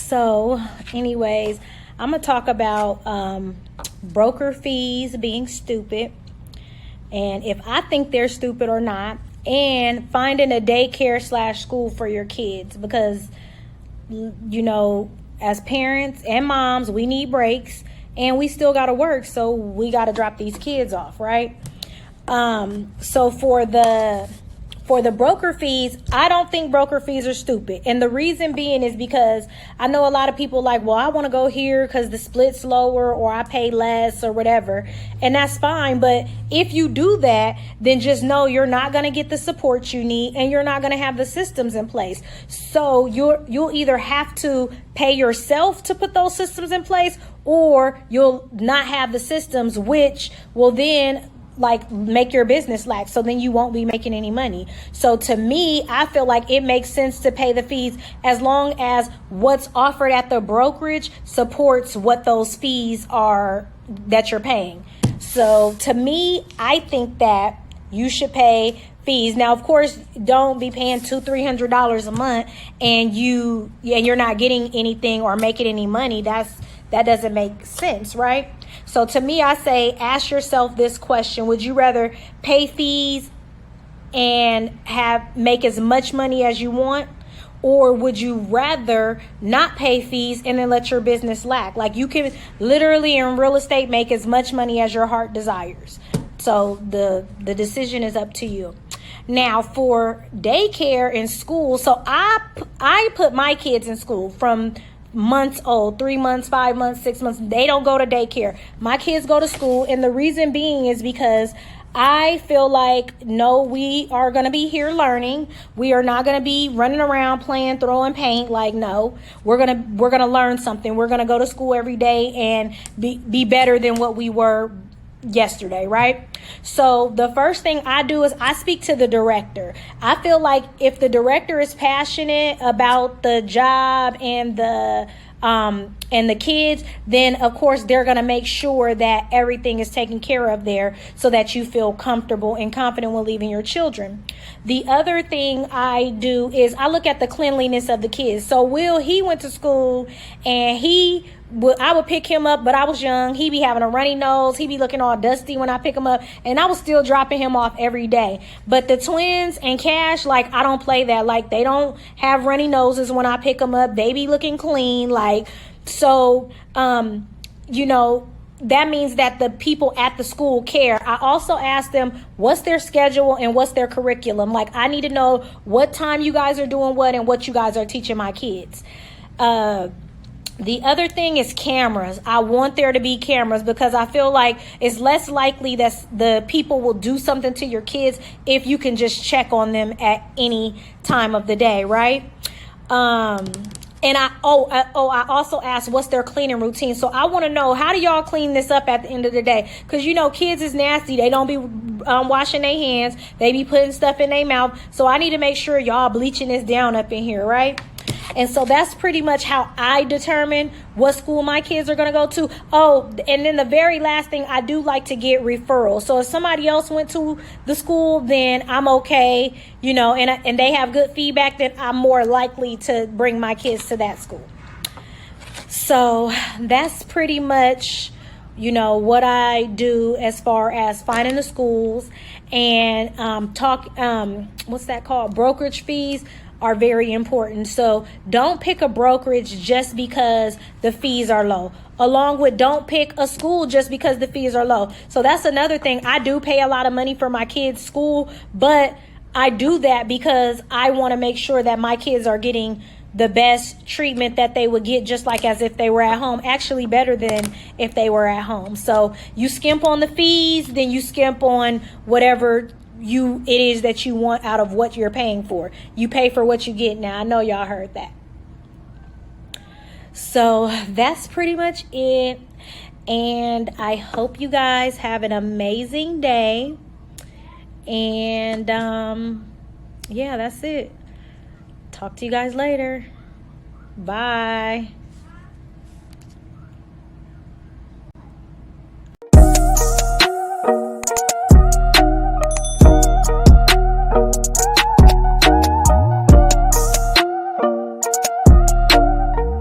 So anyways, I'm gonna talk about broker fees being stupid, and if I think they're stupid or not, and finding a daycare / school for your kids, because as parents and moms, we need breaks and we still got to work, so we got to drop these kids off, right? So for the broker fees, I don't think broker fees are stupid. And the reason being is because I know a lot of people like, well, I want to go here because the split's lower or I pay less or whatever. And that's fine. But if you do that, then just know you're not going to get the support you need and you're not going to have the systems in place. So you'll either have to pay yourself to put those systems in place, or you'll not have the systems, which will then make your business lack. So then you won't be making any money. So to me, I feel like it makes sense to pay the fees as long as what's offered at the brokerage supports what those fees are that you're paying. So to me, I think that you should pay fees. Now, of course, don't be paying $200-$300 a month and you're not getting anything or making any money. That doesn't make sense, right? So to me, I say, ask yourself this question: would you rather pay fees and make as much money as you want, or would you rather not pay fees and then let your business lack? Like, you can literally in real estate make as much money as your heart desires. So the decision is up to you. Now, for daycare and school, so I put my kids in school from months old, 3 months, 5 months, 6 months. They don't go to daycare. My kids go to school. And the reason being is because I feel like, no, we are going to be here learning. We are not going to be running around playing, throwing paint. Like, no, we're going to learn something. We're going to go to school every day and be better than what we were yesterday, right? So the first thing I do is I speak to the director. I feel like if the director is passionate about the job and the kids, then of course they're going to make sure that everything is taken care of there so that you feel comfortable and confident when leaving your children. The other thing I do is I look at the cleanliness of the kids. So he went to school and I would pick him up, but I was young. He be having a runny nose. He be looking all dusty when I pick him up, and I was still dropping him off every day. But the twins and Cash, I don't play that. They don't have runny noses when I pick them up. They be looking clean. So, that means that the people at the school care. I also ask them what's their schedule and what's their curriculum. I need to know what time you guys are doing what and what you guys are teaching my kids. The other thing is cameras. I want there to be cameras because I feel like it's less likely that the people will do something to your kids if you can just check on them at any time of the day, right? And I also asked what's their cleaning routine. So I want to know, how do y'all clean this up at the end of the day? Because kids is nasty. They don't be washing their hands. They be putting stuff in their mouth. So I need to make sure y'all bleaching this down up in here, right? And so that's pretty much how I determine what school my kids are going to go to. Oh, and then the very last thing, I do like to get referrals. So if somebody else went to the school, then I'm okay, and they have good feedback, then I'm more likely to bring my kids to that school. So that's pretty much, what I do as far as finding the schools and what's that called? Brokerage fees are very important. So don't pick a brokerage just because the fees are low. Along with, don't pick a school just because the fees are low. So that's another thing. I do pay a lot of money for my kids' school, but I do that because I want to make sure that my kids are getting the best treatment that they would get, just like as if they were at home, actually better than if they were at home. So you skimp on the fees, then you skimp on whatever it is that you want out of what you're paying for. You pay for what you get. Now, I know y'all heard that. So that's pretty much it. And I hope you guys have an amazing day. And yeah, that's it. Talk to you guys later. Bye.